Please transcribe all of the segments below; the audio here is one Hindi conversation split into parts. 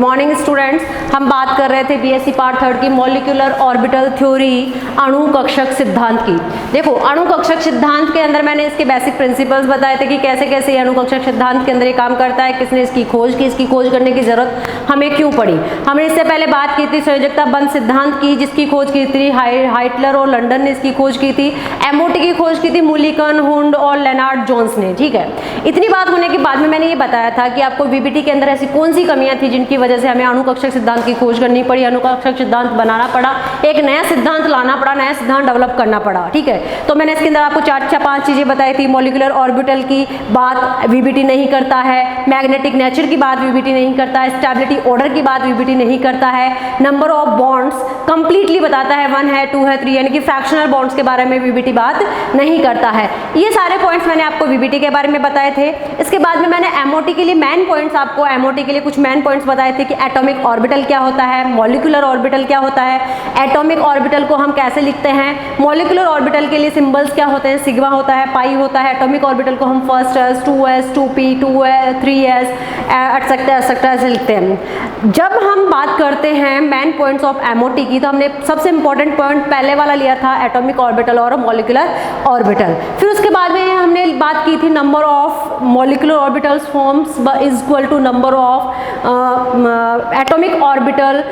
मॉर्निंग स्टूडेंट्स, हम बात कर रहे थे बीएससी पार्ट 3 की मॉलिक्यूलर ऑर्बिटल थ्योरी अणु कक्षक सिद्धांत की। देखो, अणु कक्षक सिद्धांत के अंदर मैंने इसके बेसिक प्रिंसिपल्स बताए थे कि कैसे कैसे ये अणु कक्षक सिद्धांत के अंदर ये काम करता है, किसने इसकी खोज की, इसकी खोज करने की जरूरत हमें क्यों पड़ी। हमने इससे पहले बात की थी संयोजकता बंध सिद्धांत की, जिसकी खोज की थी हाइटलर और लंडन ने इसकी खोज की थी। एमओटी की खोज की थी मुलिकन, हुंड और लेनार्ड जोन्स ने। ठीक है, इतनी बात होने के बाद में मैंने ये बताया था कि आपको वीबीटी के अंदर ऐसी कौन सी कमियां थी जिनकी वजह से हमें अणु कक्षक सिद्धांत की खोज करनी पड़ी, अणु कक्षक सिद्धांत बनाना पड़ा, एक नया सिद्धांत लाना पड़ा, नया सिद्धांत डेवलप करना पड़ा। ठीक है, तो मैंने इसके अंदर आपको 4-5 चीजें बताई थी। मॉलिक्यूलर ऑर्बिटल की बात वीबीटी नहीं करता है, मैग्नेटिक नेचर की बात वीबीटी नहीं करता है, स्टेबिलिटी ऑर्डर की बात वीबीटी नहीं करता है, नंबर ऑफ बॉन्ड्स कंप्लीटली बताता है, 1 है 2 है 3, यानी कि फ्रैक्शनल बॉन्ड्स के बारे में वीबीटी बात नहीं करता है। ये सारे पॉइंट्स मैंने आपको वीबीटी के बारे में बताए थे। इसके बाद में मैंने एमओटी के लिए मेन पॉइंट्स आपको एमओटी के लिए कुछ मेन पॉइंट्स बताए थे कि एटॉमिक ऑर्बिटल क्या होता है, मॉलिक्यूलर ऑर्बिटल क्या होता है, एटॉमिक ऑर्बिटल को हम कैसे लिखते हैं, मॉलिक्यूलर ऑर्बिटल के लिए सिंबल्स क्या होते हैं, सिग्मा होता है, पाई होता है, एटॉमिक ऑर्बिटल को हम 1s 2s 2p 2s 3s etcetera ऐसे लिखते हैं। जब हम बात करते हैं मेन पॉइंट्स ऑफ एमओटी की, तो हमने सबसे इंपॉर्टेंट पॉइंट पहले वाला लिया था एटॉमिक ऑर्बिटल और मॉलिक्यूलर ऑर्बिटल। फिर उसके बाद में हमने बात की थी number of molecular orbitals forms is equal to number of atomic orbital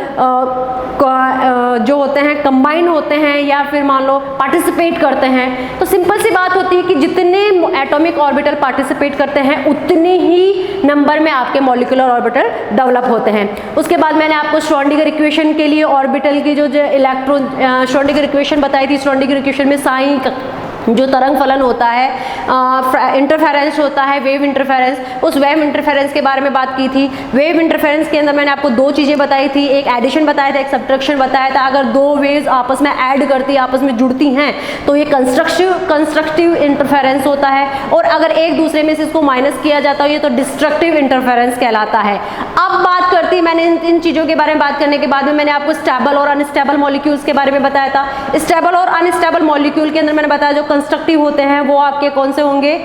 जो होते हैं कंबाइन होते हैं या फिर मान लो पार्टिसिपेट करते हैं। तो सिंपल सी बात होती है कि जितने एटॉमिक ऑर्बिटल पार्टिसिपेट करते हैं उतने ही नंबर में आपके मॉलिक्यूलर ऑर्बिटल डेवलप होते हैं। उसके बाद मैंने आपको श्रोडिंगर इक्वेशन के लिए ऑर्बिटल की जो इलेक्ट्रॉन श्रोडिंगर इक्वेशन बताई थी। श्रोडिंगर इक्वेशन में साइन जो तरंग फलन होता है, इंटरफेरेंस होता है, वेव इंटरफेरेंस, उस वेव इंटरफेरेंस के बारे में बात की थी। वेव इंटरफेरेंस के अंदर मैंने आपको 2 चीज़ें बताई थी, एक एडिशन बताया था, एक सब्ट्रैक्शन बताया था। अगर 2 वेव्स आपस में ऐड करती, आपस में जुड़ती हैं तो ये कंस्ट्रक्टिव इंटरफेरेंस होता है, और अगर एक दूसरे में से इसको माइनस किया जाता है ये तो डिस्ट्रक्टिव इंटरफेरेंस कहलाता है। अब बात करती मैंने इन चीज़ों के बारे में बात करने के बाद में मैंने आपको स्टेबल और अनस्टेबल मॉलिक्यूल्स के बारे में बताया था। स्टेबल और अनस्टेबल मॉलिक्यूल के अंदर मैंने बताया जो कंस्ट्रक्टिव होते हैं वो आपके कौन से होंगे,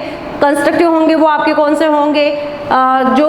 कंस्ट्रक्टिव होंगे वो आपके कौन से होंगे, जो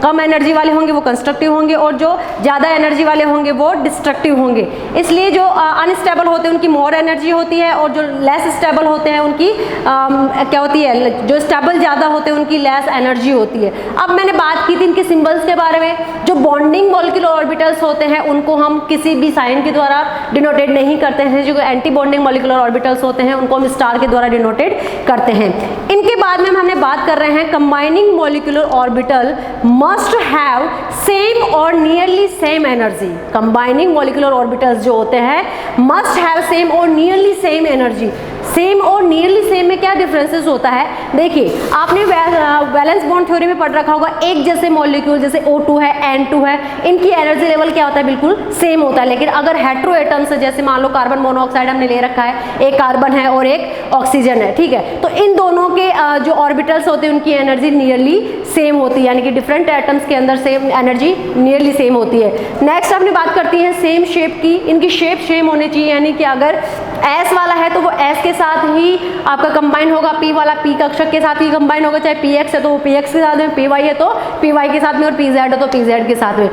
कम एनर्जी वाले होंगे वो कंस्ट्रक्टिव होंगे, और जो ज़्यादा एनर्जी वाले होंगे वो डिस्ट्रक्टिव होंगे। इसलिए जो अनस्टेबल होते हैं उनकी मोर एनर्जी होती है, और जो लेस स्टेबल होते हैं उनकी क्या होती है, जो स्टेबल ज़्यादा होते हैं उनकी लेस एनर्जी होती है। अब मैंने बात की थी इनके सिंबल्स के बारे में। जो बॉन्डिंग मॉलिक्यूलर ऑर्बिटल्स होते हैं उनको हम किसी भी साइन के द्वारा डिनोटेट नहीं करते हैं, जो एंटी बॉन्डिंग मॉलिक्यूलर ऑर्बिटल्स होते हैं उनको हम स्टार के द्वारा डिनोटेट करते हैं। इनके बाद में हमने बात कर रहे हैं combining molecular orbital must have same or nearly same energy. Combining molecular orbitals जो होते हैं must have same or nearly same energy. Same or nearly same में क्या डिफरेंसेस होता है, देखिए आपने वैलेंस बॉन्ड थ्योरी में पढ़ रखा होगा, एक जैसे मॉलिक्यूल जैसे O2 है N2 है, इनकी एनर्जी लेवल क्या होता है, बिल्कुल सेम होता है। लेकिन अगर हेटेरो एटम्स है, जैसे मान लो कार्बन मोनोऑक्साइड हमने ले रखा है, एक कार्बन है और एक ऑक्सीजन है, ठीक है, तो इन दोनों के जो ऑर्बिटल्स होते हैं उनकी एनर्जी नियरली सेम होती है, यानी कि डिफरेंट एटम्स के अंदर सेम एनर्जी नियरली सेम होती है। नेक्स्ट अपनी बात करती है सेम शेप की। इनकी शेप सेम होनी चाहिए, यानी कि अगर S वाला है तो वो S के साथ ही आपका कंबाइन होगा, P वाला P कक्षक के साथ ही कंबाइन होगा, चाहे PX है तो वो PX के साथ में, PY है तो PY के साथ में, और PZ है तो PZ के साथ में।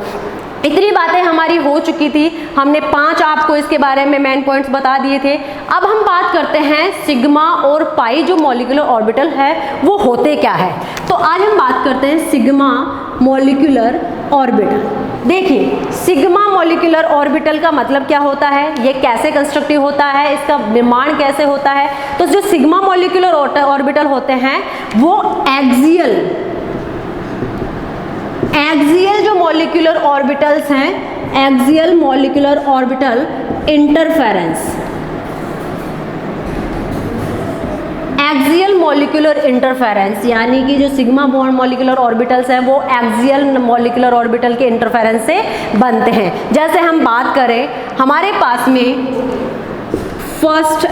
इतनी बातें हमारी हो चुकी थी, हमने 5 आपको इसके बारे में मेन पॉइंट्स बता दिए थे। अब हम बात करते हैं सिग्मा और पाई जो मॉलिक्यूलर ऑर्बिटल है वो होते क्या है। तो आज हम बात करते हैं सिग्मा मॉलिक्यूलर ऑर्बिटल। देखिए, सिग्मा मॉलिक्यूलर ऑर्बिटल का मतलब क्या होता है, ये कैसे कंस्ट्रक्टिव होता है, इसका निर्माण कैसे होता है। तो जो सिग्मा मॉलिक्यूलर ऑर्बिटल होते हैं वो एक्सियल जो मॉलिक्यूलर ऑर्बिटल्स हैं, axial molecular orbital interference, axial molecular interference, यानी कि जो सिग्मा बॉन्ड मॉलिक्यूलर ऑर्बिटल्स हैं वो एक्सियल मॉलिक्यूलर ऑर्बिटल के इंटरफेरेंस से बनते हैं। जैसे हम बात करें, हमारे पास में फर्स्ट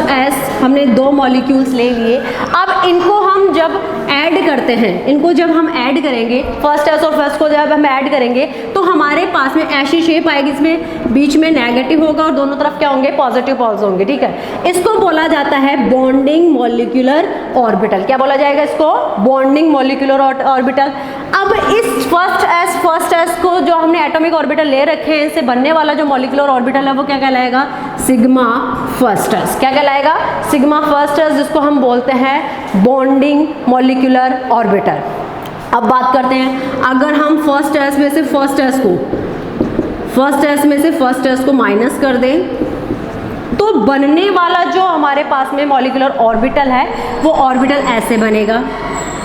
एस हमने 2 मॉलिक्यूल्स ले लिए। अब इनको हम जब ऐड करते हैं, इनको जब हम ऐड करेंगे, फर्स्ट एस और फर्स्ट को जब हम ऐड करेंगे तो हमारे पास में ऐसी शेप आएगी, इसमें बीच में नेगेटिव होगा और दोनों तरफ क्या होंगे, पॉजिटिव पोल्स होंगे। ठीक है, इसको बोला जाता है बॉन्डिंग मॉलिक्यूलर ऑर्बिटल। क्या बोला जाएगा इसको, बॉन्डिंग मॉलिक्यूलर ऑर्बिटल। अब इस फर्स्ट एस को जो हमने एटॉमिक ऑर्बिटल ले रखे हैं, इससे बनने वाला जो मॉलिक्यूलर ऑर्बिटल है वो क्या कहलाएगा? Sigma first S. क्या कहलाएगा? सिग्मा फर्स्ट एस, जिसको हम बोलते हैं बॉन्डिंग मॉलिक्यूलर ऑर्बिटल। अब बात करते हैं, अगर हम फर्स्ट एस में से फर्स्ट एस को माइनस कर दें तो बनने वाला जो हमारे पास में मॉलिक्यूलर ऑर्बिटल है वो ऑर्बिटल ऐसे बनेगा।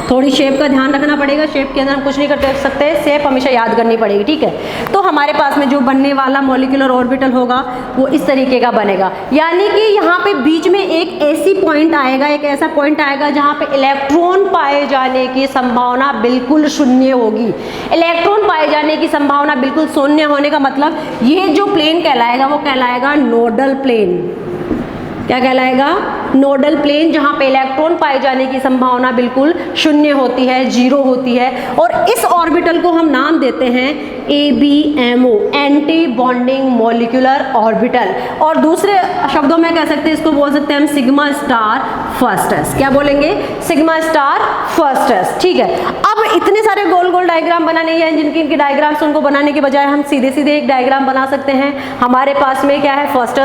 थोड़ी शेप का ध्यान रखना पड़ेगा, शेप के अंदर हम कुछ नहीं कर सकते, शेप हमेशा याद करनी पड़ेगी, ठीक है। तो हमारे पास में जो बनने वाला मॉलिक्यूलर ऑर्बिटल होगा वो इस तरीके का बनेगा, यानी कि यहाँ पे बीच में एक ऐसी पॉइंट आएगा, एक ऐसा पॉइंट आएगा जहाँ पे इलेक्ट्रॉन पाए जाने की संभावना बिल्कुल शून्य होगी। इलेक्ट्रॉन पाए जाने की संभावना बिल्कुल शून्य होने का मतलब ये जो प्लेन कहलाएगा वो कहलाएगा नोडल प्लेन। क्या कहलाएगा? नोडल प्लेन, जहाँ पे इलेक्ट्रॉन पाए जाने की संभावना बिल्कुल शून्य होती है, जीरो होती है। और इस ऑर्बिटल को हम नाम देते हैं ABMO, anti bonding molecular orbital. और दूसरे शब्दों में कह सकते हैं, इसको बोल सकते हैं हम सिग्मा स्टार फर्स्ट एस। क्या बोलेंगे? सिग्मा स्टार फर्स्ट एस, ठीक है। अब इतने सारे गोल गोल डायग्राम बनाने हैं, जिनकी इनके डायग्राम्स उनको बनाने के बजाय हम सीधे सीधे एक डायग्राम बना सकते हैं। हमारे पास में क्या है? फर्स्ट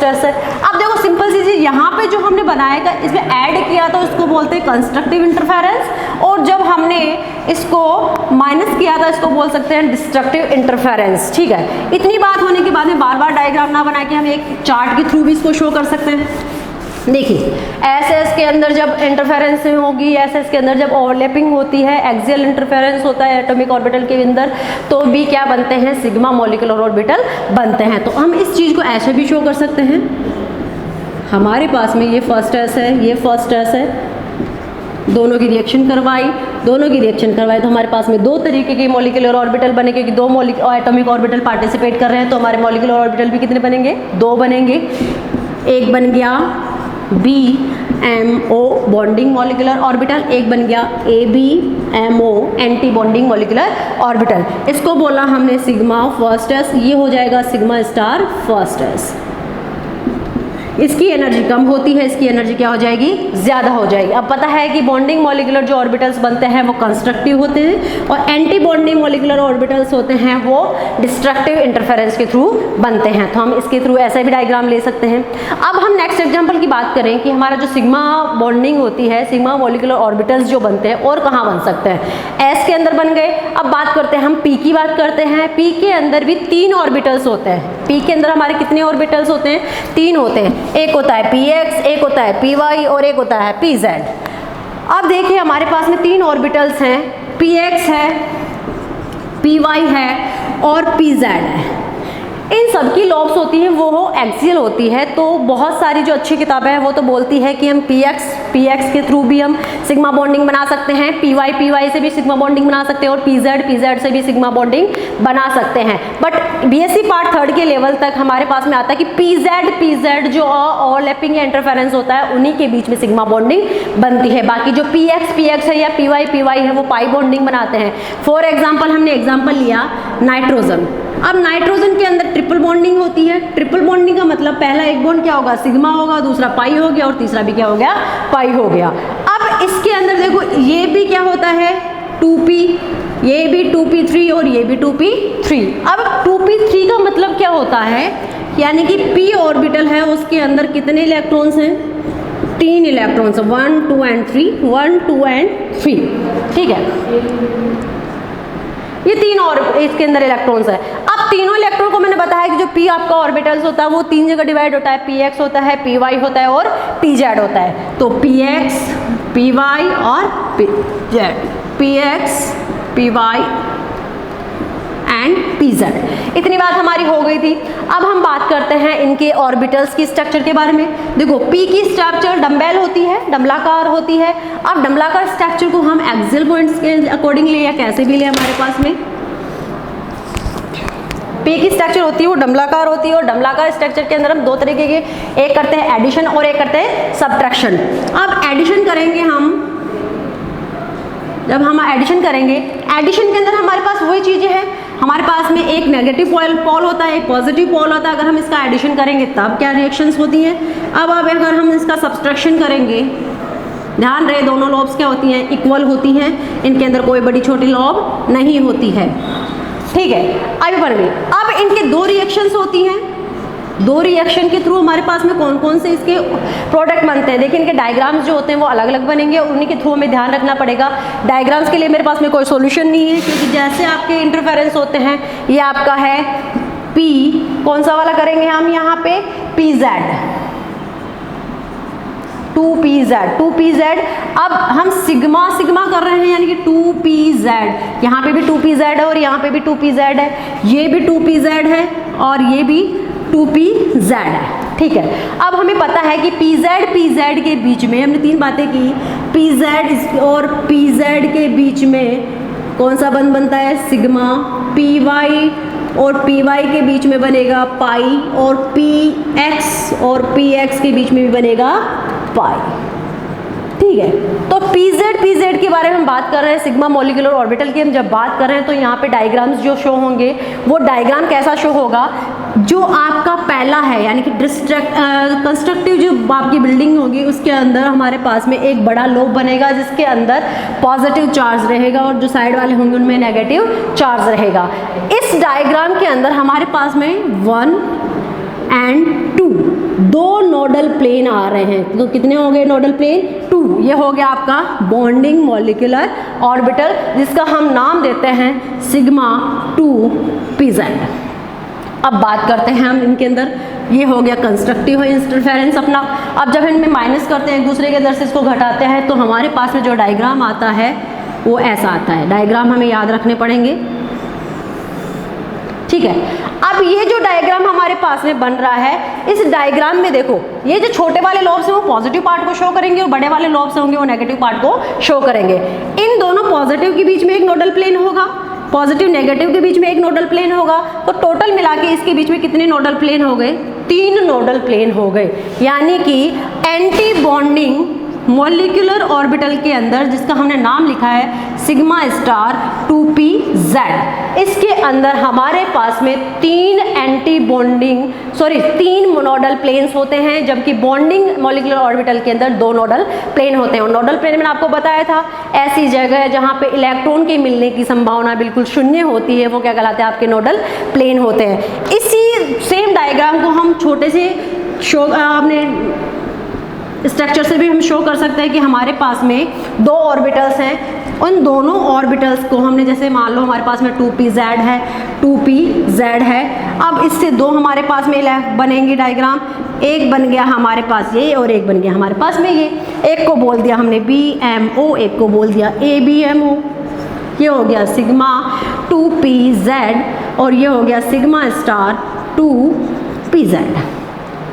एस है। अब देखो सिंपल सी चीज, यहाँ पे जो हमने बनाया था इसमें ऐड किया तो इसको बोलते हैं कंस्ट्रक्टिव इंटरफेरेंस, और जब हमने इसको माइनस किया था इसको बोल सकते हैं डिस्ट्रक्टिव इंटरफेरेंस, ठीक है। इतनी बात होने के बाद में बार बार डायग्राम ना बना के हम एक चार्ट के थ्रू भी इसको शो कर सकते हैं। देखिए, एस के अंदर जब इंटरफेरेंस होगी, एस के अंदर जब ओवरलैपिंग होती है, एक्सियल इंटरफेरेंस होता है एटॉमिक ऑर्बिटल के अंदर, तो भी क्या बनते हैं? सिग्मा मॉलिक्यूलर ऑर्बिटल बनते हैं। तो हम इस चीज़ को ऐसे भी शो कर सकते हैं, हमारे पास में ये फर्स्ट एस है, ये फर्स्ट एस है, दोनों की रिएक्शन करवाई तो हमारे पास में दो तरीके के मॉलिक्यूलर ऑर्बिटल बने, क्योंकि दो एटॉमिक ऑर्बिटल पार्टिसिपेट कर रहे हैं, तो हमारे मॉलिक्यूलर ऑर्बिटल भी कितने बनेंगे? दो बनेंगे। एक बन गया BMO बॉन्डिंग मॉलिक्यूलर ऑर्बिटल, एक बन गया ABMO anti bonding molecular orbital. इसको बोला हमने सिग्मा फर्स्ट एस, ये हो जाएगा सिग्मा स्टार फर्स्ट एस। इसकी एनर्जी कम होती है, इसकी एनर्जी क्या हो जाएगी? ज़्यादा हो जाएगी। अब पता है कि बॉन्डिंग मॉलिक्यूलर जो ऑर्बिटल्स बनते हैं वो कंस्ट्रक्टिव होते हैं, और एंटी बॉन्डिंग मॉलिक्यूलर ऑर्बिटल्स होते हैं वो डिस्ट्रक्टिव इंटरफेरेंस के थ्रू बनते हैं। तो हम इसके थ्रू ऐसा भी डायग्राम ले सकते हैं। अब हम नेक्स्ट एग्जाम्पल की बात करें कि हमारा जो सिग्मा बॉन्डिंग होती है, सिग्मा मॉलिक्यूलर ऑर्बिटल्स जो बनते हैं और कहाँ बन सकते हैं? एस के अंदर बन गए। अब बात करते हैं हम पी की बात करते हैं। पी के अंदर भी 3 ऑर्बिटल्स होते हैं। पी के अंदर हमारे कितने ऑर्बिटल्स होते हैं? 3 होते हैं। एक होता है px, एक होता है py और एक होता है pz। अब देखिए हमारे पास में 3 ऑर्बिटल्स हैं, px है, py है और pz है। इन सब की लॉब्स होती हैं वो एक्सियल होती है। तो बहुत सारी जो अच्छी किताबें हैं वो तो बोलती है कि हम px के थ्रू भी हम सिग्मा बॉन्डिंग बना सकते हैं, py से भी सिग्मा बॉन्डिंग बना सकते हैं और pz से भी सिग्मा बॉन्डिंग बना सकते हैं। बट BSc पार्ट 3 के लेवल तक हमारे पास में आता है कि pz जो ओवरलैपिंग या इंटरफेरेंस होता है उन्हीं के बीच में सिग्मा बॉन्डिंग बनती है। बाकी जो px है या py है वो पाई बॉन्डिंग बनाते हैं। फॉर एग्जाम्पल हमने एग्जाम्पल लिया नाइट्रोजन। अब नाइट्रोजन के अंदर ट्रिपल बॉन्डिंग होती है। ट्रिपल बॉन्डिंग का मतलब पहला एक बॉन्ड क्या होगा? सिग्मा होगा, दूसरा पाई हो गया और तीसरा भी क्या हो गया? पाई हो गया। अब इसके अंदर देखो ये भी क्या होता है? 2p, ये भी 2p3 और ये भी 2p3। अब 2p3 का मतलब क्या होता है? यानी कि p ऑर्बिटल है उसके अंदर कितने इलेक्ट्रॉन्स हैं? 3 इलेक्ट्रॉन्स, 1 2 एंड 3, 1 2 एंड 3, ठीक है। ये 3 और इसके अंदर इलेक्ट्रॉन्स है। अब तीनों इलेक्ट्रॉन को मैंने बताया कि जो p आपका ऑर्बिटल्स होता है वो 3 जगह डिवाइड होता है, px होता है, py होता है और pz होता है। तो px, py और px, py एंड pz। इतनी बात हमारी हो गई थी। अब हम बात करते हैं इनके ऑर्बिटल्स की स्ट्रक्चर के बारे में। देखो p की स्ट्रक्चर डम्बेल होती है, डम्बलाकार होती है। अब डम्बलाकार स्ट्रक्चर को हम एक्सियल पॉइंट्स के अकॉर्डिंग ले या कैसे भी ले, हमारे पास में p की स्ट्रक्चर होती है वो डम्बलाकार होती है, और डम्बलाकार स्ट्रक्चर के अंदर हम 2 तरीके के, एक करते हैं एडिशन और एक करते हैं सब्ट्रैक्शन। अब एडिशन करेंगे हम, जब हम एडिशन करेंगे, एडिशन के अंदर हमारे पास वही चीज़ें हैं, हमारे पास में एक नेगेटिव पोल होता है, एक पॉजिटिव पोल होता है। अगर हम इसका एडिशन करेंगे तब क्या रिएक्शंस होती हैं। अब अगर हम इसका सब्ट्रैक्शन करेंगे, ध्यान रहे दोनों लॉब्स क्या होती हैं, इक्वल होती हैं, इनके अंदर कोई बड़ी छोटी लॉब नहीं होती है। ठीक है, आगे बढ़िए। अब इनके दो रिएक्शंस होती हैं, दो रिएक्शन के थ्रू हमारे पास में कौन कौन से इसके प्रोडक्ट बनते हैं। देखिए इनके डायग्राम्स जो होते हैं वो अलग अलग बनेंगे और उन्हीं के थ्रू हमें ध्यान रखना पड़ेगा। डायग्राम्स के लिए मेरे पास में कोई सॉल्यूशन नहीं है, क्योंकि जैसे आपके इंटरफेरेंस होते हैं, ये आपका है P, कौन सा वाला करेंगे हम यहाँ पे, PZ, 2PZ। अब हम सिग्मा सिग्मा कर रहे हैं, यानी कि 2PZ, यहाँ पे भी 2PZ है और यहाँ पे भी 2PZ है, ये भी 2PZ है और ये भी 2PZ है। ठीक है, अब हमें पता है कि PZ के बीच में हमने तीन बातें की, PZ और PZ के बीच में कौन सा बंध बनता है, सिग्मा, PY और PY के बीच में बनेगा पाई, और PX और PX के बीच में भी बनेगा पाई। ठीक है, तो PZ के बारे में हम बात कर रहे हैं, सिग्मा मॉलिक्यूलर ऑर्बिटल की हम जब बात कर रहे हैं, तो यहाँ पे डायग्राम्स जो शो होंगे वो डायग्राम कैसा शो होगा, जो आपका पहला है यानी कि कंस्ट्रक्टिव जो आपकी बिल्डिंग होगी उसके अंदर हमारे पास में एक बड़ा लोब बनेगा जिसके अंदर पॉजिटिव चार्ज रहेगा और जो साइड वाले होंगे उनमें नेगेटिव चार्ज रहेगा। इस डायग्राम के अंदर हमारे पास में 1 and 2 दो नोडल प्लेन आ रहे हैं, तो कितने हो गए नोडल प्लेन, 2। ये हो गया आपका बॉन्डिंग मॉलिक्यूलर ऑर्बिटल, जिसका हम नाम देते हैं सिग्मा 2PZ। अब बात करते हैं हम इनके अंदर, ये हो गया कंस्ट्रक्टिव इंटरफेरेंस अपना। अब जब इनमें माइनस करते हैं, एक दूसरे के अंदर से इसको घटाते हैं, तो हमारे पास में जो डायग्राम आता है वो ऐसा आता है। डायग्राम हमें याद रखने पड़ेंगे। ठीक है, अब ये जो डायग्राम हमारे पास में बन रहा है, इस डायग्राम में देखो ये जो छोटे वाले लॉब्स हैं वो पॉजिटिव पार्ट को शो करेंगे और बड़े वाले लॉब्स होंगे वो नेगेटिव पार्ट को शो करेंगे। इन दोनों पॉजिटिव के बीच में एक नोडल प्लेन होगा, पॉजिटिव नेगेटिव के बीच में एक नोडल प्लेन होगा, तो टोटल मिला के इसके बीच में कितने नोडल प्लेन हो गए, 3 नोडल प्लेन हो गए। यानी कि एंटी बॉन्डिंग मॉलिक्यूलर ऑर्बिटल के अंदर, जिसका हमने नाम लिखा है सिग्मा स्टार 2PZ, इसके अंदर हमारे पास में 3 नोडल प्लेन्स होते हैं, जबकि बॉन्डिंग मॉलिक्यूलर ऑर्बिटल के अंदर 2 नोडल प्लेन होते हैं। और नोडल प्लेन मैंने आपको बताया था ऐसी जगह जहाँ पे इलेक्ट्रॉन के मिलने की संभावना बिल्कुल शून्य होती है, वो क्या कहलाते हैं, आपके नोडल प्लेन होते हैं। इसी सेम डायग्राम को हम छोटे से शो अपने स्ट्रक्चर से भी हम शो कर सकते हैं कि हमारे पास में 2 ऑर्बिटल्स हैं, उन दोनों ऑर्बिटल्स को हमने, जैसे मान लो हमारे पास में 2PZ है, 2PZ है, अब इससे 2 हमारे पास में बनेंगे डायग्राम, एक बन गया हमारे पास ये और एक बन गया हमारे पास में ये। एक को बोल दिया हमने BMO, एक को बोल दिया ABMO, ये हो गया सिग्मा 2PZ और ये हो गया सिग्मा स्टार 2PZ।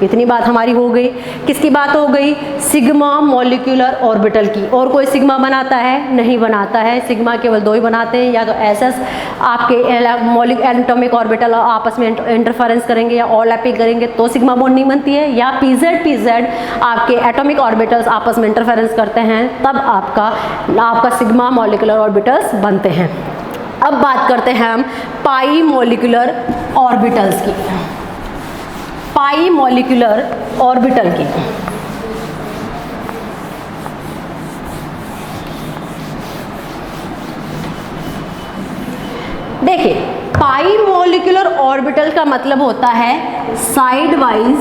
इतनी बात हमारी हो गई। किसकी बात हो गई, सिग्मा मॉलिक्यूलर ऑर्बिटल की। और कोई सिग्मा बनाता है, नहीं बनाता है, सिग्मा केवल 2 ही बनाते हैं, या तो SS आपके एटॉमिक ऑर्बिटल आपस में इंटरफेरेंस करेंगे या ओवरलैपिंग करेंगे तो सिग्मा बॉन्ड नहीं बनती है, या PZ आपके एटॉमिक ऑर्बिटल्स आपस में इंटरफेरेंस करते हैं तब आपका सिग्मा मॉलिक्यूलर ऑर्बिटल्स बनते हैं। अब बात करते हैं हम पाई मॉलिक्यूलर ऑर्बिटल्स की, पाई मॉलिक्यूलर ऑर्बिटल की। देखिए पाई मॉलिक्यूलर ऑर्बिटल का मतलब होता है side wise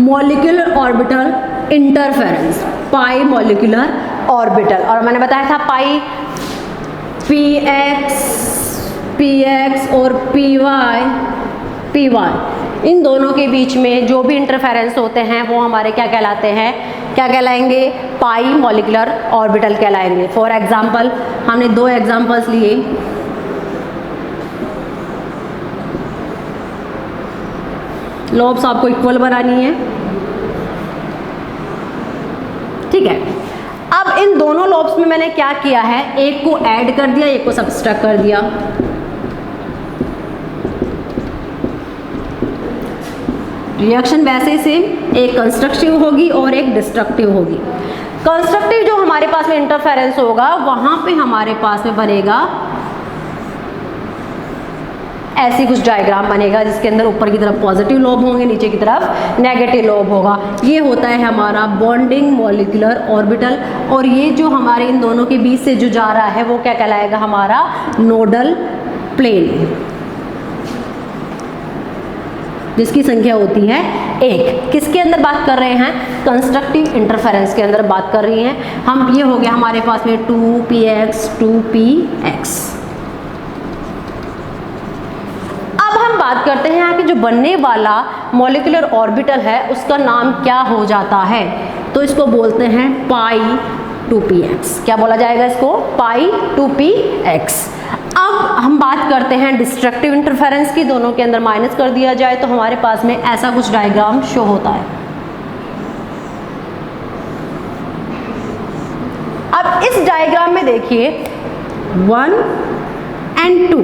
molecular orbital interference, pi molecular orbital. और मैंने बताया था पाई PX और PY, इन दोनों के बीच में जो भी इंटरफेरेंस होते हैं वो हमारे क्या कहलाते हैं, क्या कहलाएंगे, पाई मॉलिक्यूलर ऑर्बिटल कहलाएंगे। फॉर एग्जांपल हमने 2 एग्जांपल्स लिए, लॉब्स आपको इक्वल बनानी है, ठीक है। अब इन दोनों लॉब्स में मैंने क्या किया है, एक को ऐड कर दिया, एक को सब्सट्रैक्ट कर दिया। रिएक्शन वैसे से एक कंस्ट्रक्टिव होगी और एक डिस्ट्रक्टिव होगी। कंस्ट्रक्टिव जो हमारे पास में इंटरफेरेंस होगा वहां पे हमारे पास में बनेगा ऐसी कुछ डायग्राम बनेगा जिसके अंदर ऊपर की तरफ पॉजिटिव लोब होंगे, नीचे की तरफ नेगेटिव लोब होगा। ये होता है हमारा बॉन्डिंग मॉलिक्यूलर ऑर्बिटल, और ये जो हमारे इन दोनों के बीच से जो जा रहा है वो क्या कहलाएगा, हमारा नोडल प्लेन, जिसकी संख्या होती है 1। किसके अंदर बात कर रहे हैं, कंस्ट्रक्टिव इंटरफेरेंस के अंदर बात कर रही हैं हम। ये हो गया हमारे पास में 2px 2px। अब हम बात करते हैं यहाँ कि जो बनने वाला मॉलिक्यूलर ऑर्बिटल है उसका नाम क्या हो जाता है, तो इसको बोलते हैं पाई 2px। क्या बोला जाएगा इसको, पाई 2px। अब हम बात करते हैं डिस्ट्रक्टिव इंटरफेरेंस की, दोनों के अंदर माइनस कर दिया जाए तो हमारे पास में ऐसा कुछ डायग्राम शो होता है। अब इस डायग्राम में देखिए 1 और 2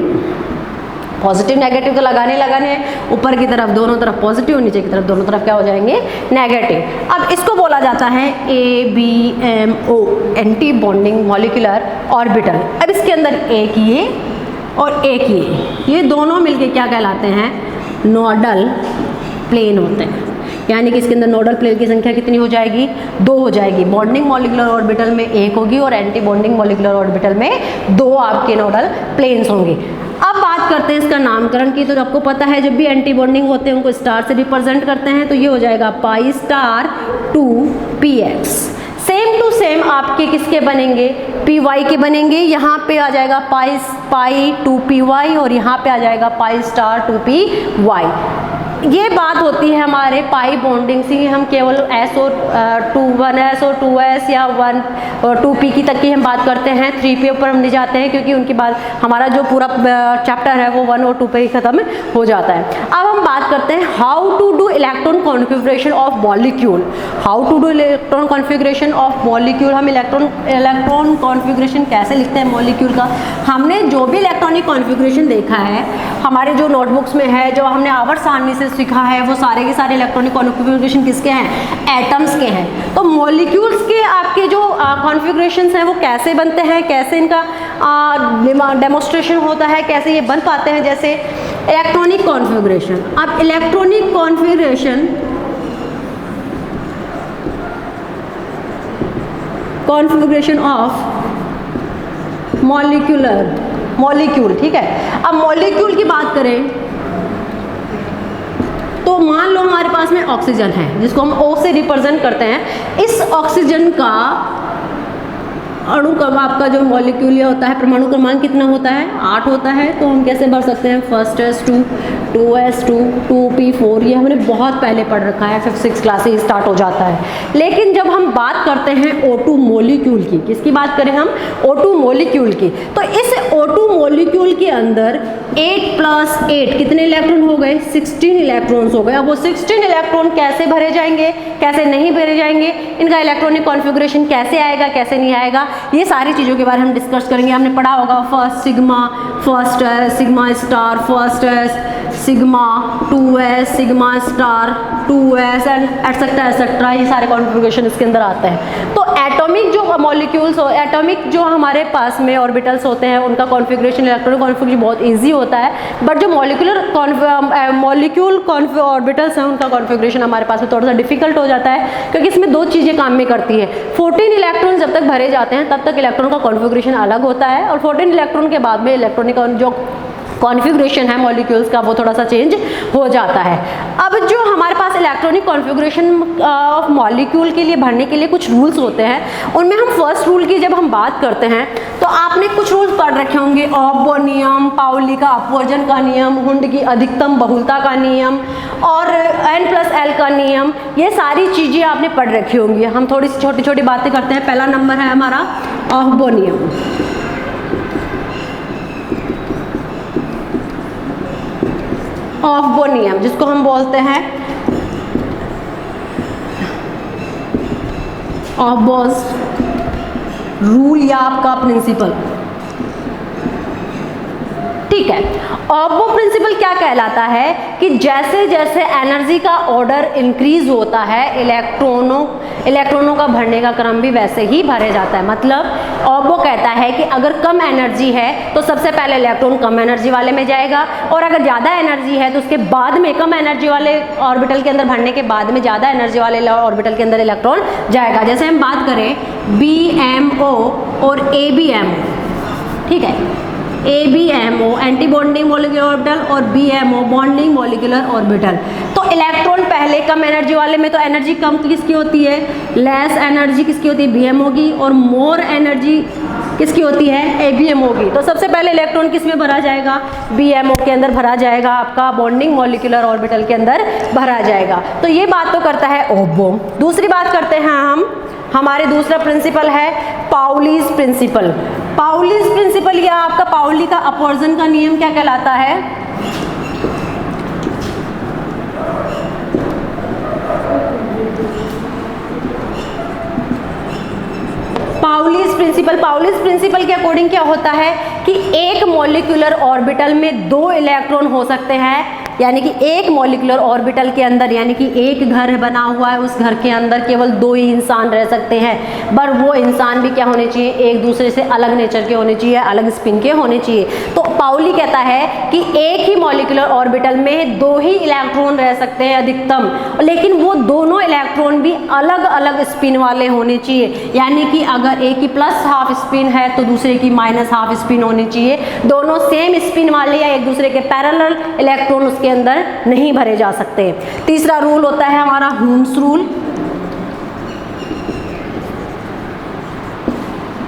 पॉजिटिव नेगेटिव तो लगाने हैं, ऊपर की तरफ दोनों तरफ पॉजिटिव, नीचे की तरफ दोनों तरफ क्या हो जाएंगे, नेगेटिव। अब इसको बोला जाता है ABMO, anti bonding molecular orbital. अब इसके अंदर एक ये और एक ये दोनों मिलके क्या कहलाते हैं, नोडल प्लेन होते हैं। यानी कि इसके अंदर नोडल प्लेन की संख्या कितनी हो जाएगी, 2 हो जाएगी। बॉन्डिंग मॉलिक्यूलर ऑर्बिटल में 1 होगी और एंटी बॉन्डिंग मॉलिक्यूलर ऑर्बिटल में 2 आपके नोडल प्लेन्स होंगे। अब बात करते हैं इसका नामकरण की, तो आपको पता है जब भी एंटी बॉन्डिंग होते हैं उनको स्टार से रिप्रेजेंट करते हैं, तो ये हो जाएगा pi star 2px। Same to same आपके किसके बनेंगे, py के बनेंगे। यहाँ पे आ जाएगा पाई 2py और यहाँ पे आ जाएगा पाई स्टार 2py। ये बात होती है हमारे पाई बॉन्डिंग से, हम केवल S और 1s और 2s या 1 और 2p की तक की हम बात करते हैं, 3p ऊपर हम नहीं जाते हैं क्योंकि उनकी बात हमारा जो पूरा चैप्टर है वो 1 और 2 पे ही खत्म हो जाता है। अब हम बात करते हैं how to do electron configuration of molecule. How to do electron configuration of molecule, हम इलेक्ट्रॉन कॉन्फ़िगरेशन कैसे लिखते हैं मॉलिक्यूल का। हमने जो भी इलेक्ट्रॉनिक कॉन्फ़िगरेशन देखा है हमारे जो नोटबुक्स में है, जो हमने आवर्त सारणी से सीखा है, वो सारे के सारे इलेक्ट्रॉनिक कॉन्फ़िगरेशन किसके हैं, एटम्स के हैं। तो मॉलिक्यूल्स के आपके जो कॉन्फ़िगरेशंस हैं वो कैसे बनते हैं, कैसे इनका डेमोन्स्ट्रेशन होता है, कैसे ये बन पाते हैं, जैसे इलेक्ट्रॉनिक कॉन्फ़िगरेशन। अब इलेक्ट्रॉनिक कॉन्फ़िगरेशन ऑफ मॉलिक्यूल, ठीक है। अब मॉलिक्यूल की बात करें तो मान लो हमारे पास में ऑक्सीजन है जिसको हम O से रिप्रेजेंट करते हैं। इस ऑक्सीजन का अणु कब आपका जो मॉलिक्यूल होता है, परमाणु क्रमांक कितना होता है, 8 होता है। तो हम कैसे भर सकते हैं, 1s2 2s2 2p4, ये हमने बहुत पहले पढ़ रखा है, 5th-6th क्लास से स्टार्ट हो जाता है। लेकिन जब हम बात करते हैं O2 मॉलिक्यूल की, किसकी बात करें हम, O2 मॉलिक्यूल की, तो इस O2 मॉलिक्यूल के अंदर 8 + 8 कितने इलेक्ट्रॉन हो गए, 16 इलेक्ट्रॉन्स हो गए। अब वो 16 इलेक्ट्रॉन कैसे भरे जाएंगे, कैसे नहीं भरे जाएंगे, इनका इलेक्ट्रॉनिक कॉन्फ़िगरेशन कैसे आएगा, कैसे नहीं आएगा, ये सारी चीज़ों के बारे में हम डिस्कस करेंगे। हमने पढ़ा होगा first sigma, first S, sigma star first S, sigma 2s, sigma star 2s and etcetera, ये सारे कॉन्फ़िगरेशन इसके अंदर आते हैं। तो एटॉमिक जो मॉलिक्यूल्स हो, एटॉमिक जो हमारे पास में ऑर्बिटल्स होते हैं उनका कॉन्फ़िगरेशन, इलेक्ट्रॉनिक कॉन्फ़िगरेशन बहुत ईजी होता है। बट जो मॉलिक्यूल ऑर्बिटल्स हैं उनका कॉन्फ़िगरेशन हमारे पास में थोड़ा सा डिफिकल्ट हो जाता है, क्योंकि इसमें 2 चीज़ें काम में करती है। 14 इलेक्ट्रॉन जब तक भरे जाते हैं तब तक इलेक्ट्रॉन का कॉन्फ़िगरेशन अलग होता है, और 14 इलेक्ट्रॉन के बाद में इलेक्ट्रॉनिक जो कॉन्फ़िगरेशन है मॉलिक्यूल्स का वो थोड़ा सा चेंज हो जाता है। अब जो हमारे पास इलेक्ट्रॉनिक कॉन्फ़िगरेशन ऑफ मॉलिक्यूल के लिए भरने के लिए कुछ रूल्स होते हैं, उनमें हम फर्स्ट रूल की जब हम बात करते हैं तो आपने कुछ रूल्स पढ़ रखे होंगे, ऑब्बो नियम, पाउली का अपवर्जन का नियम, हुंड की अधिकतम बहुलता का नियम और N+L का नियम, ये सारी चीज़ें आपने पढ़ रखी होंगी। हम थोड़ी सी छोटी छोटी बातें करते हैं। पहला नंबर है हमारा ऑब्बो नियम। ऑब्बो नियम जिसको हम बोलते हैं ऑब्बोस रूल या आपका प्रिंसिपल, ठीक है। ऑब्बो प्रिंसिपल क्या कहलाता है कि जैसे जैसे एनर्जी का ऑर्डर इंक्रीज होता है इलेक्ट्रॉनों का भरने का क्रम भी वैसे ही भरे जाता है। मतलब ऑबो कहता है कि अगर कम एनर्जी है तो सबसे पहले इलेक्ट्रॉन कम एनर्जी वाले में जाएगा, और अगर ज़्यादा एनर्जी है तो उसके बाद में कम एनर्जी वाले ऑर्बिटल के अंदर भरने के बाद में ज़्यादा एनर्जी वाले ऑर्बिटल के अंदर इलेक्ट्रॉन जाएगा। जैसे हम बात करें BMO और ABMO, ठीक है, ABMO anti bonding molecular orbital और BMO बॉन्डिंग मॉलिक्यूलर ऑर्बिटल। तो इलेक्ट्रॉन पहले कम एनर्जी वाले में तो एनर्जी कम किसकी होती है, लेस एनर्जी किसकी होती है, BMO की, और मोर एनर्जी किसकी होती है, ABMO की। तो सबसे पहले इलेक्ट्रॉन किस में भरा जाएगा, BMO के अंदर भरा जाएगा, आपका बॉन्डिंग मॉलिक्यूलर ऑर्बिटल के अंदर भरा जाएगा। तो ये बात तो करता है ऑबो। दूसरी बात करते हैं हम, हमारे दूसरा प्रिंसिपल है पाउलीज प्रिंसिपल। पाउलीज प्रिंसिपल या आपका पाउली का अपवर्जन का नियम क्या कहलाता है, पाउलीज प्रिंसिपल। पाउलीज प्रिंसिपल के अकॉर्डिंग क्या होता है कि एक मॉलिक्यूलर ऑर्बिटल में 2 इलेक्ट्रॉन हो सकते हैं, यानी कि एक मॉलिक्यूलर ऑर्बिटल के अंदर, यानी कि एक घर बना हुआ है, उस घर के अंदर केवल 2 ही इंसान रह सकते हैं, पर वो इंसान भी क्या होने चाहिए, एक दूसरे से अलग नेचर के होने चाहिए, अलग स्पिन के होने चाहिए। तो पाउली कहता है कि एक ही मॉलिक्यूलर ऑर्बिटल में 2 ही इलेक्ट्रॉन रह सकते हैं अधिकतम, लेकिन वो दोनों इलेक्ट्रॉन भी अलग अलग स्पिन वाले होने चाहिए, यानी कि अगर एक की प्लस हाफ स्पिन है तो दूसरे की माइनस हाफ स्पिन होनी चाहिए। दोनों सेम स्पिन वाले या एक दूसरे के पैरेलल इलेक्ट्रॉन उसके अंदर नहीं भरे जा सकते। तीसरा रूल होता है हमारा हुंड्स रूल।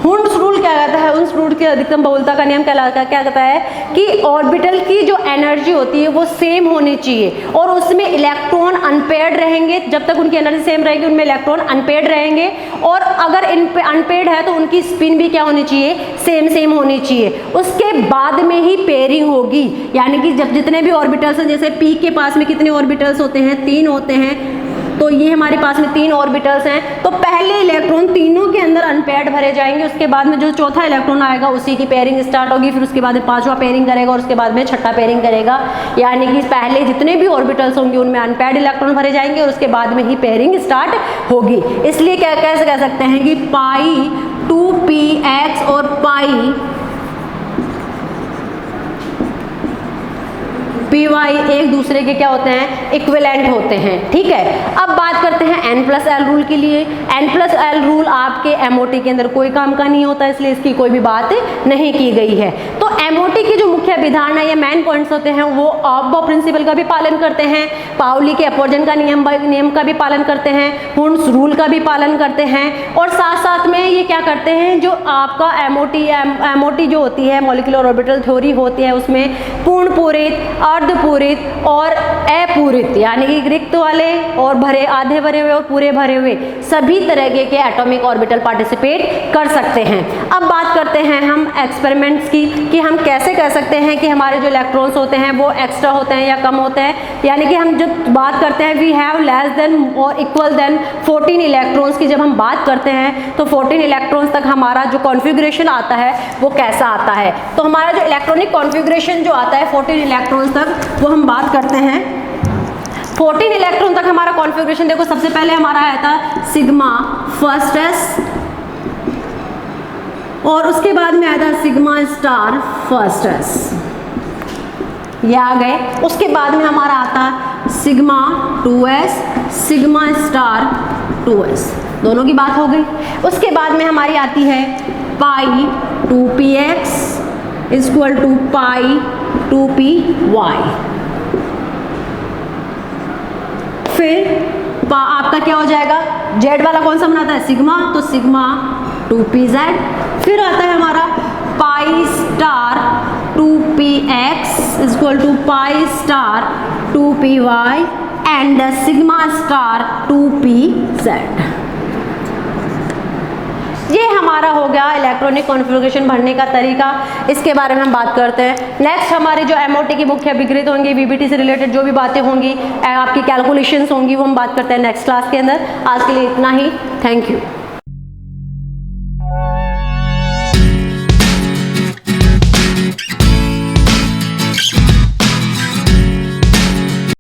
हुंड्स रूल क्या कहता है, हुंड्स रूल की अधिकतम बहुलता का नियम क्या कहता है कि ऑर्बिटल की जो एनर्जी होती है वो सेम होनी चाहिए, और उसमें इलेक्ट्रॉन अनपेयर्ड रहेंगे। जब तक उनकी एनर्जी सेम रहेगी उनमें इलेक्ट्रॉन अनपेयर्ड रहेंगे, और अगर इन पे अनपेयर्ड है तो उनकी स्पिन भी क्या होनी चाहिए, सेम होनी चाहिए। उसके बाद में ही पेयरिंग होगी, यानी कि जब जितने भी ऑर्बिटल्स हैं, जैसे पी के पास में कितने ऑर्बिटल्स होते हैं, 3 होते हैं, तो ये हमारे पास में 3 ऑर्बिटल्स हैं, तो पहले इलेक्ट्रॉन तीनों के अंदर अनपेयर्ड भरे जाएंगे, उसके बाद में जो चौथा इलेक्ट्रॉन आएगा उसी की पेयरिंग स्टार्ट होगी, फिर उसके बाद में 5वां पेयरिंग करेगा और उसके बाद में 6ठा पेयरिंग करेगा। यानी कि पहले जितने भी ऑर्बिटल्स होंगे उनमें अनपेयर्ड इलेक्ट्रॉन भरे जाएंगे और उसके बाद में ही पेयरिंग स्टार्ट होगी। इसलिए कैसे कह सकते हैं कि पाई 2px और पाई पी वाई एक दूसरे के क्या होते हैं, इक्विवेलेंट होते हैं। ठीक है, अब बात करते हैं N+L रूल के लिए। N+L रूल आपके MOT के अंदर कोई काम का नहीं होता, इसलिए इसकी कोई भी बात नहीं की गई है। तो MOT की जो मुख्य विधान है या मेन पॉइंट्स होते हैं वो ऑबो प्रिंसिपल का भी पालन करते हैं, पाउली के अपवर्जन का नियम का भी पालन करते हैं, हुंड्स रूल का भी पालन करते हैं, और साथ साथ में ये क्या करते हैं, जो आपका MOT जो होती है मॉलिक्यूलर ऑर्बिटल थ्योरी होती है उसमें पूर्ण पूरित, अर्धपूरित और अपूरित, यानी कि रिक्त वाले और भरे, आधे भरे हुए और पूरे भरे हुए सभी तरह के एटॉमिक ऑर्बिटल पार्टिसिपेट कर सकते हैं। अब बात करते हैं हम एक्सपेरिमेंट्स की कि हम कैसे कह सकते हैं कि हमारे जो इलेक्ट्रॉन्स होते हैं वो एक्स्ट्रा होते हैं या कम होते हैं। यानी कि हम जब बात करते हैं वी हैव लेस देन और इक्वल देन 14 इलेक्ट्रॉन्स की, जब हम बात करते हैं तो 14 इलेक्ट्रॉन्स तक हमारा जो कॉन्फ़िगरेशन आता है वो कैसा आता है। तो हमारा जो इलेक्ट्रॉनिक कॉन्फ़िगरेशन जो आता है 14 इलेक्ट्रॉन्स तक, वो हम बात करते हैं 14 इलेक्ट्रॉन तक हमारा कॉन्फ़िगरेशन। देखो सबसे पहले हमारा आया था सिग्मा फर्स्ट एस, और उसके बाद में आया था सिग्मा स्टार फर्स्ट एस, ये आ गए। उसके बाद में हमारा आता sigma 2s, sigma star 2s, दोनों की बात हो गई। उसके बाद में हमारी आती है पाई 2px equal to pi 2py। फिर आपका क्या हो जाएगा, जेड वाला कौन सा बनाता है, सिग्मा, तो सिग्मा 2pz। फिर आता है हमारा pi star 2px equal to pi star 2py and sigma star 2pz। ये हमारा हो गया इलेक्ट्रॉनिक कॉन्फ़िगरेशन भरने का तरीका, इसके बारे में हम बात करते हैं। नेक्स्ट हमारे जो MOT की मुख्य विकृत होंगी, VBT से रिलेटेड जो भी बातें होंगी, आपकी कैलकुलेशंस होंगी, वो हम बात करते हैं नेक्स्ट क्लास के अंदर। आज के लिए इतना ही, थैंक यू।